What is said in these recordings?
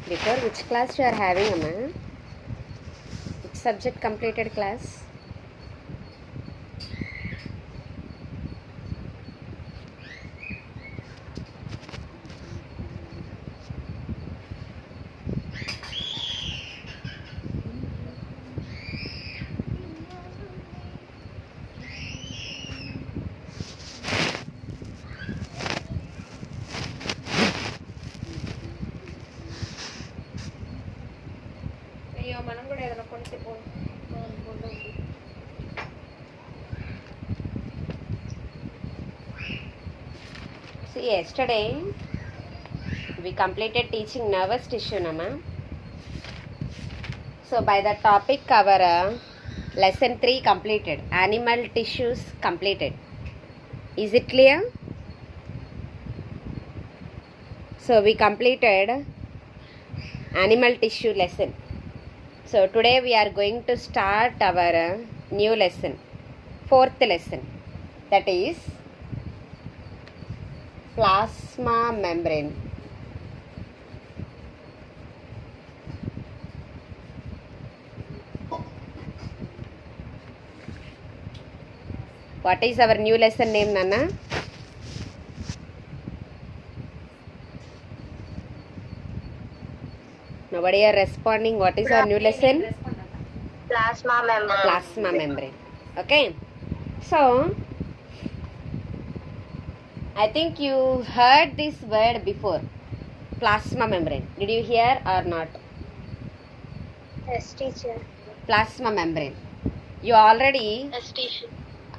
Before which class you are having, Amma? Which subject completed class? అయ్యో మనం కూడా ఏదైనా కొంచెం See, yesterday we completed teaching nervous tissue, Nama. So by the topic our lesson 3 completed, animal tissues completed. Is it clear? So we completed animal tissue lesson. So today we are going to start our new lesson, fourth lesson, that is plasma membrane. What is our new lesson name, Nana? Nobody are responding. What is our new lesson? Plasma membrane. Plasma membrane. Okay. So I think you heard this word before. Plasma membrane. Did you hear or not? Yes, teacher. Plasma membrane. You already, Yes, teacher.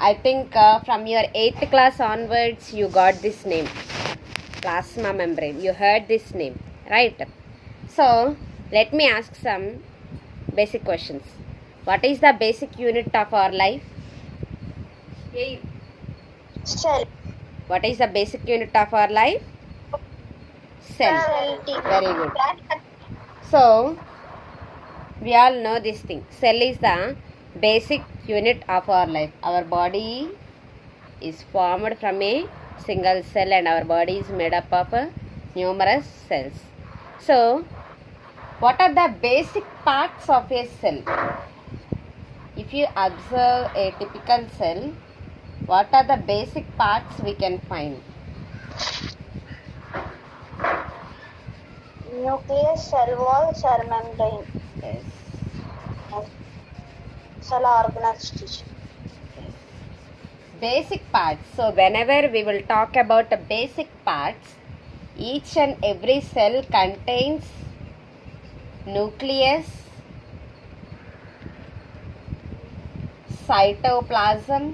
I think from your 8th class onwards you got this name. Plasma membrane. You heard this name, right? So let me ask some basic questions. What is the basic unit of our life? Cell. What is the basic unit of our life? Cell. Very good. So we all know this thing. Cell is the basic unit of our life. Our body is formed from a single cell and our body is made up of numerous cells. So what are the basic parts of a cell? If you observe a typical cell, what are the basic parts we can find? Nucleus, cell wall, cell membrane. Yes. Cell organelles, teacher. Basic parts. So whenever we will talk about the basic parts, each and every cell contains nucleus, cytoplasm,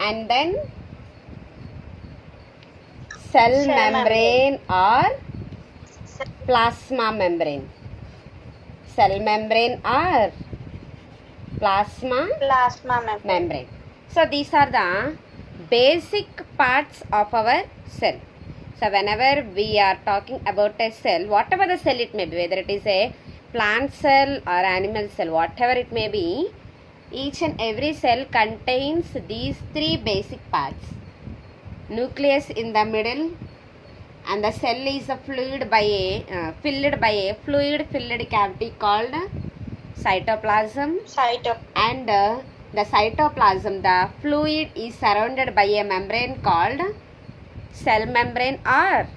and then cell membrane or plasma membrane. Cell membrane or plasma membrane. So these are the basic parts of our cell. So whenever we are talking about a cell, whatever the cell it may be, whether it is a plant cell or animal cell, whatever it may be, each and every cell contains these three basic parts. Nucleus in the middle, and the cell is filled by a fluid filled cavity called cytoplasm. And the cytoplasm, the fluid is surrounded by a membrane called cell membrane or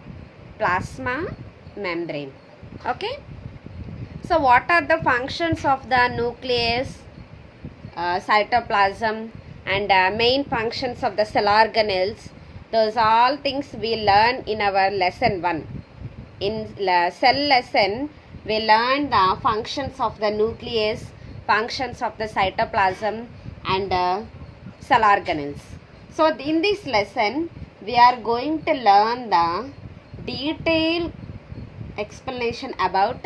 plasma membrane. Okay. So what are the functions of the nucleus, cytoplasm, and main functions of the cell organelles? Those all things we learn in our lesson 1. In cell lesson, we learn the functions of the nucleus, functions of the cytoplasm, and cell organelles. So in this lesson, we are going to learn the detailed explanation about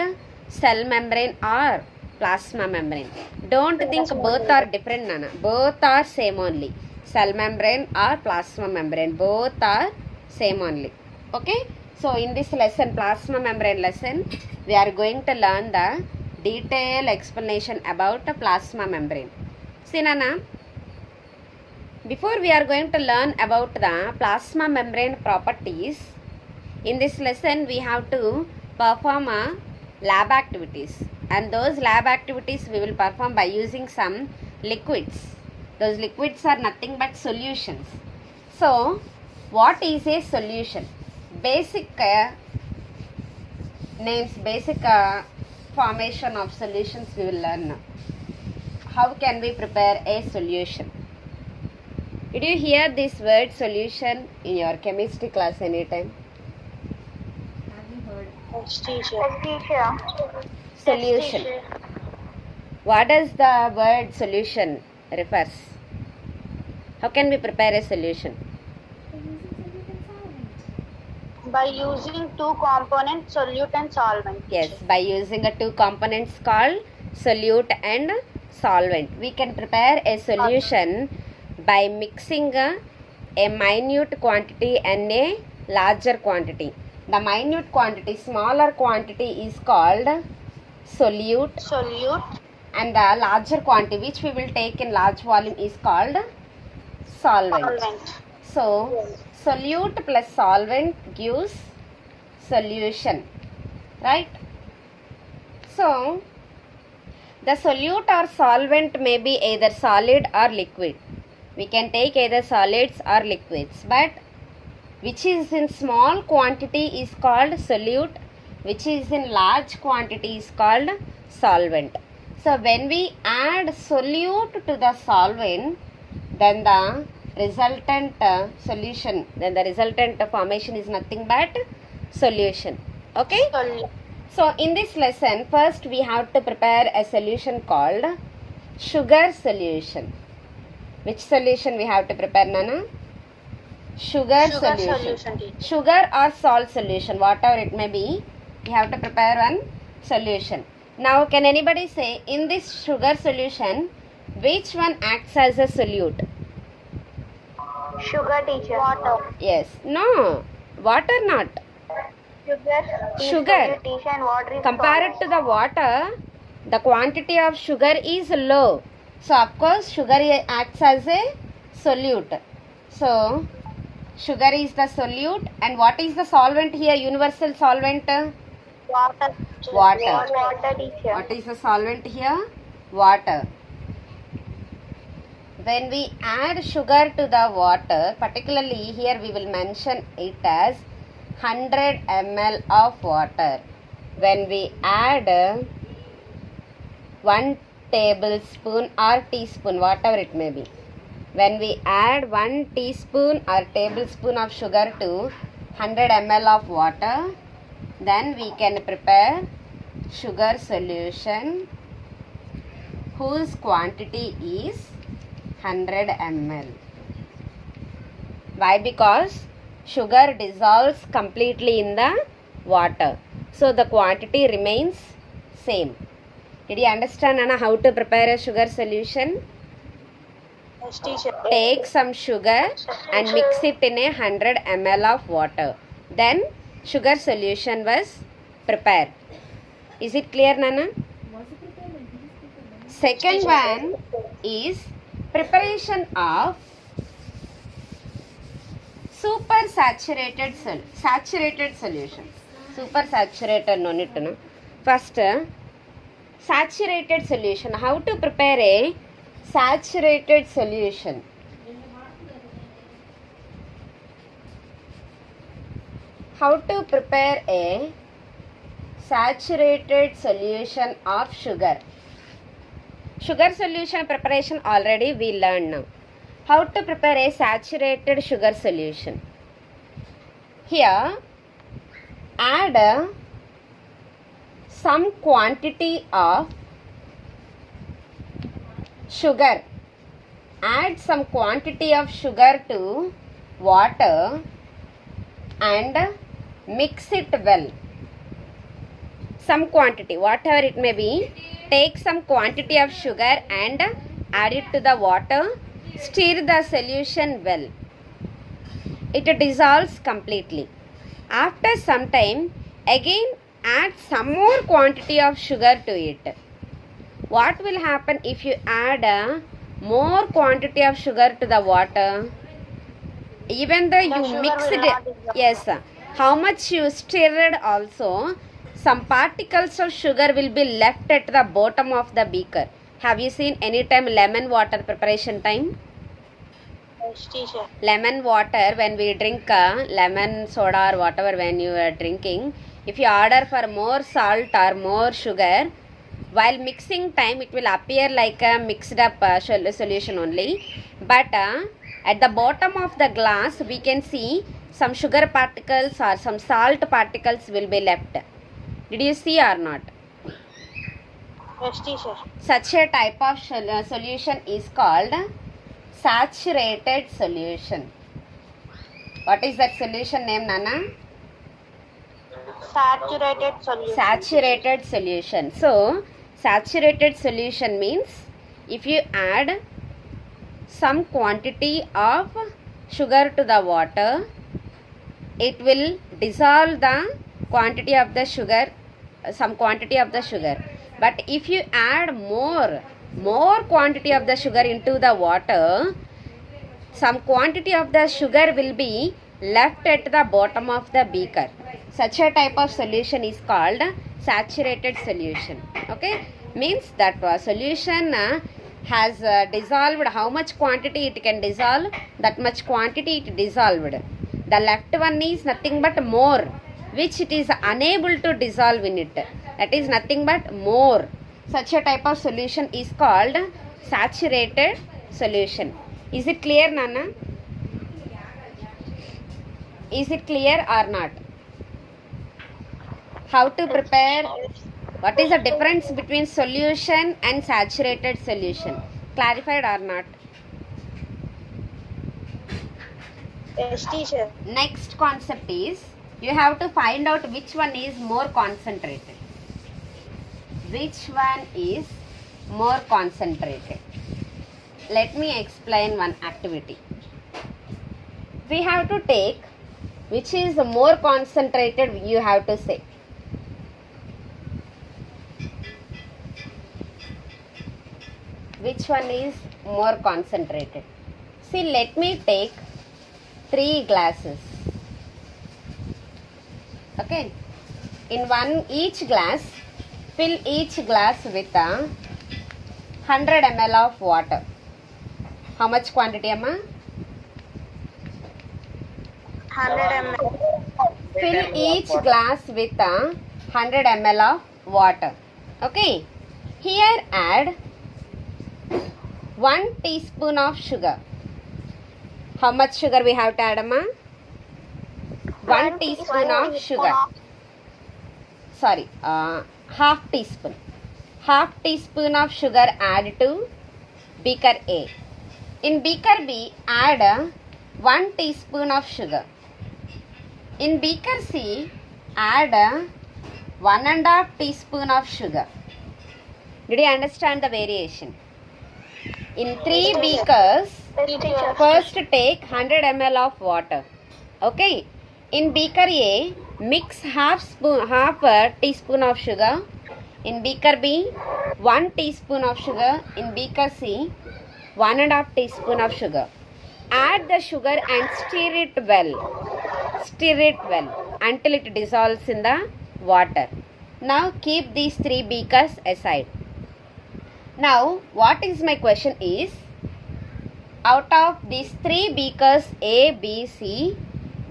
cell membrane or plasma membrane. Don't think both are different, Nana. Both are same only. Cell membrane or plasma membrane, both are same only. Okay. So in this lesson, plasma membrane lesson, we are going to learn the detailed explanation about the plasma membrane. See, Nana, before we are going to learn about the plasma membrane properties, In this lesson, we have to perform lab activities, and those lab activities we will perform by using some liquids. Those liquids are nothing but solutions. So, what is a solution? Basic names, basic formation of solutions we will learn now. How can we prepare a solution? Did you hear this word solution in your chemistry class anytime? Yes, teacher. Solution. What does the word solution refers? How can we prepare a solution? By using two components, solute and solvent. Yes, by using a two components called solute and solvent. We can prepare a solution by mixing a minute quantity and a larger quantity. The minute quantity, smaller quantity is called solute, and the larger quantity which we will take in large volume is called solvent. So, solute plus solvent gives solution, right? So, the solute or solvent may be either solid or liquid. We can take either solids or liquids, but which is in small quantity is called solute, which is in large quantity is called solvent. So, when we add solute to the solvent, then the resultant solution, then the resultant formation is nothing but solution. Okay? So, in this lesson, first we have to prepare a solution called sugar solution. Which solution we have to prepare, Nana? Sugar solution. Sugar or salt solution, whatever it may be, we have to prepare one solution. Now, can anybody say, in this sugar solution, which one acts as a solute? Sugar, teacher. Water. Yes. No. Water not. Sugar. Teacher, and water is Compared to the water, the quantity of sugar is low. So, of course, sugar acts as a solute. So, sugar is the solute. And what is the solvent here? Universal solvent? Water. Water. Teacher. What is the solvent here? Water. When we add sugar to the water, particularly here we will mention it as 100 ml of water. When we add 1 tablespoon or teaspoon, whatever it may be. When we add 1 teaspoon or tablespoon of sugar to 100 ml of water, then we can prepare sugar solution whose quantity is 100 ml. Why? Because sugar dissolves completely in the water. So, the quantity remains same. Did you understand, Anna, how to prepare a sugar solution? Yes, teacher. Take some sugar and mix it in 100 ml of water. Then, sugar solution was prepared. Is it clear, Nana? Second one is preparation of super saturated solution. Super saturated, no need to know. First, saturated solution. How to prepare a saturated solution? How to prepare a saturated solution of sugar? Sugar solution preparation already we learned now. How to prepare a saturated sugar solution? Here, add some quantity of sugar. Add some quantity of sugar to water and mix it well. Some quantity, whatever it may be, take some quantity of sugar and add it to the water. Stir the solution well. It dissolves completely. After some time, again add some more quantity of sugar to it. What will happen if you add a more quantity of sugar to the water? Even though you mix it, yes, how much you stirred also, some particles of sugar will be left at the bottom of the beaker. Have you seen any time lemon water preparation time? Yes, teacher. Lemon water, when we drink lemon soda or whatever, when you are drinking, if you order for more salt or more sugar, while mixing time it will appear like a mixed up solution only, but at the bottom of the glass we can see some sugar particles or some salt particles will be left. Did you see or not? Yes, teacher. Such a type of solution is called saturated solution. What is that solution name, Nana? Saturated solution. Saturated solution. So, saturated solution means if you add some quantity of sugar to the water, it will dissolve the quantity of the sugar, some quantity of the sugar. But if you add more quantity of the sugar into the water, some quantity of the sugar will be left at the bottom of the beaker. Such a type of solution is called saturated solution. Okay, means that solution has dissolved how much quantity it can dissolve, that much quantity it dissolved. The left one is nothing but more, which it is unable to dissolve in it. That is nothing but more. Such a type of solution is called saturated solution. Is it clear, Nana? Is it clear or not? How to prepare? What is the difference between solution and saturated solution? Clarified or not? Yes, teacher. Next concept is you have to find out which one is more concentrated. Which one is more concentrated? Let me explain one activity. We have to take which is more concentrated, you have to say. Which one is more concentrated? See, let me take 3 glasses. Okay. In each glass, fill each glass with 100 ml of water. How much quantity, Amma? 100 ml. Fill each glass with 100 ml of water. Okay. Here add 1 teaspoon of sugar. How much sugar we have to add, Amma? 1 teaspoon of sugar. Sorry, half teaspoon. Half teaspoon of sugar add to beaker A. In beaker B, add 1 teaspoon of sugar. In beaker C, add 1.5 teaspoon of sugar. Did you understand the variation? In 3 beakers, first take 100 ml of water. Okay. In beaker A, mix half teaspoon of sugar. In beaker B, 1 teaspoon of sugar. In beaker C, 1.5 teaspoon of sugar. Add the sugar and stir it well. Stir it well until it dissolves in the water. Now keep these 3 beakers aside. Now what is my question is, out of these 3 beakers A, B, C,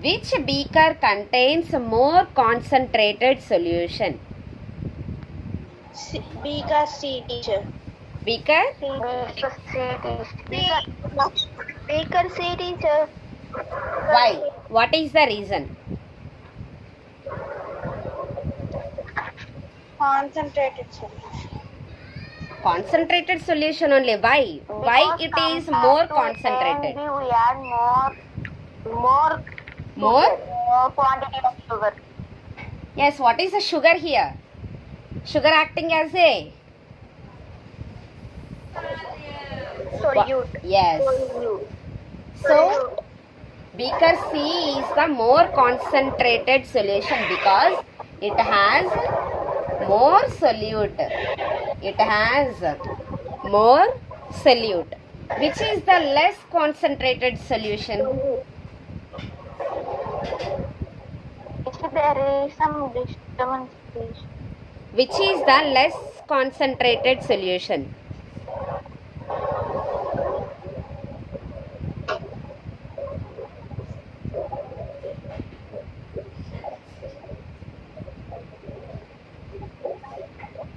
which beaker contains more concentrated solution? Beaker C, teacher. Beaker? Beaker C, teacher. Why? What is the reason? Concentrated solution. Concentrated solution only. Why? Why it is more concentrated? We add more quantity of sugar. Yes, what is the sugar here? Sugar acting as a Solute. Yes. So beaker C is the more concentrated solution because it has more solute. It has more solute. Which is the less concentrated solution? there is some disturbance, please. Which is the less concentrated solution?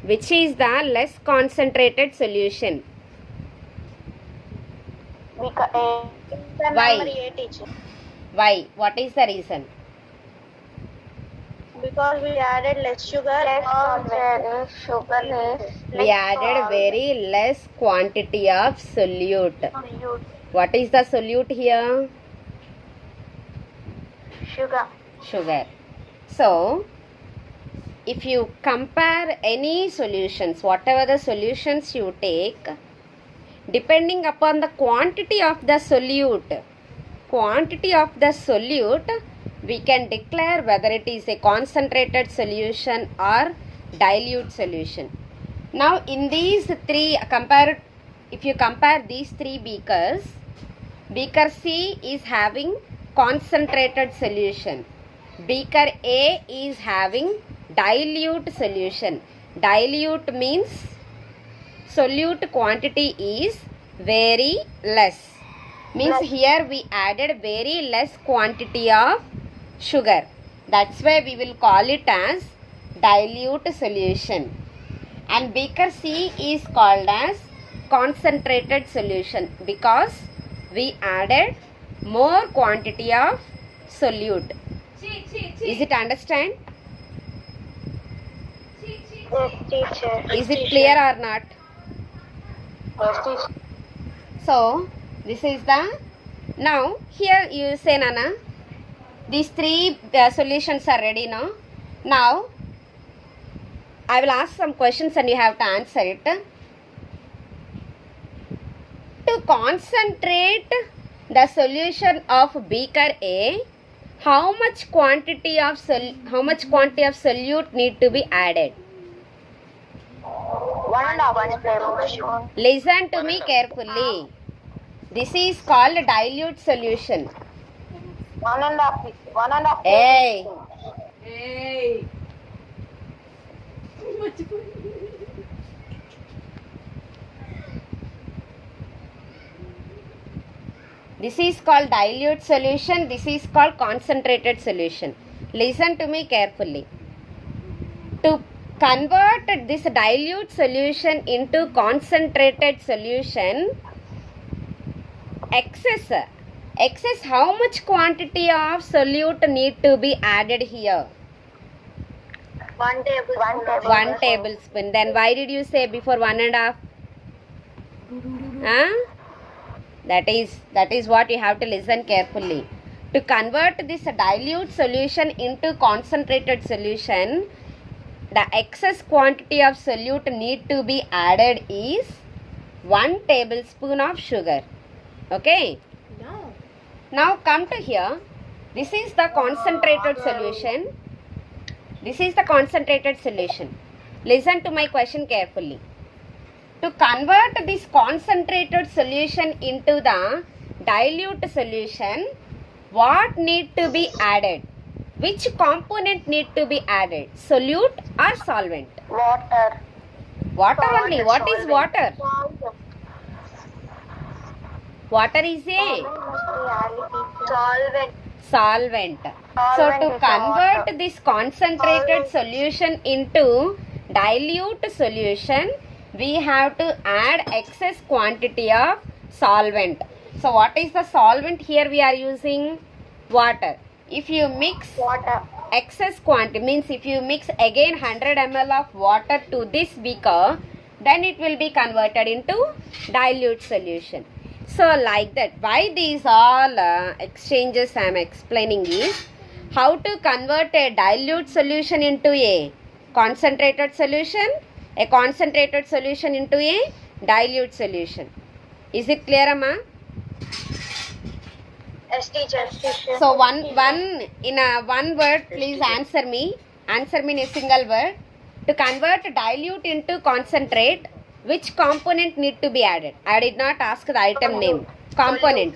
Which is the less concentrated solution? Why? Number 8, teacher. Why? What is the reason? Because we added less sugar. We added very less quantity of solute. What is the solute here? Sugar. Sugar. So, if you compare any solutions, whatever the solutions you take, depending upon the quantity of the solute, we can declare whether it is a concentrated solution or dilute solution. Now, in these three, if you compare these three beakers, beaker C is having concentrated solution. Beaker A is having dilute solution. Dilute means solute quantity is very less. Means here we added very less quantity of sugar. That's why we will call it as dilute solution. And beaker C is called as concentrated solution because we added more quantity of solute. Is it understand? Yes, teacher. Is it clear or not? Yes, teacher. So, this is the, now here you say Nana, these three solutions are ready now. Now, I will ask some questions and you have to answer it. To concentrate the solution of beaker A, how much quantity of solute need to be added? 1.5 tablespoon. Listen to me carefully. This is called dilute solution. 1.5. Hey. This is called dilute solution. This is called concentrated solution. Listen to me carefully. To convert this dilute solution into concentrated solution, excess how much quantity of solute need to be added here? 1 tablespoon. 1 tablespoon. Then why did you say before 1.5? That is what you have to listen carefully. To convert this dilute solution into concentrated solution, the excess quantity of solute need to be added is 1 tablespoon of sugar. Okay? No. Now come to here. This is the concentrated solution. This is the concentrated solution. Listen to my question carefully. To convert this concentrated solution into the dilute solution, what need to be added? Which component need to be added? Solute or solvent? Water. Water only. What is water? Water is a Solvent. solvent. So to convert this concentrated solution into dilute solution, we have to add excess quantity of solvent. So what is the solvent here we are using? Water. If you mix Water. excess quantity, means if you mix again 100 ml of water to this beaker, then it will be converted into dilute solution. So like that, why these all exchanges I am explaining is how to convert a dilute solution into a concentrated solution, a concentrated solution into a dilute solution. Is it clear, Amma? Yes, teacher. So one word, please answer me. Answer me in a single word. To convert dilute into concentrate, which component need to be added? I did not ask the item name. Component.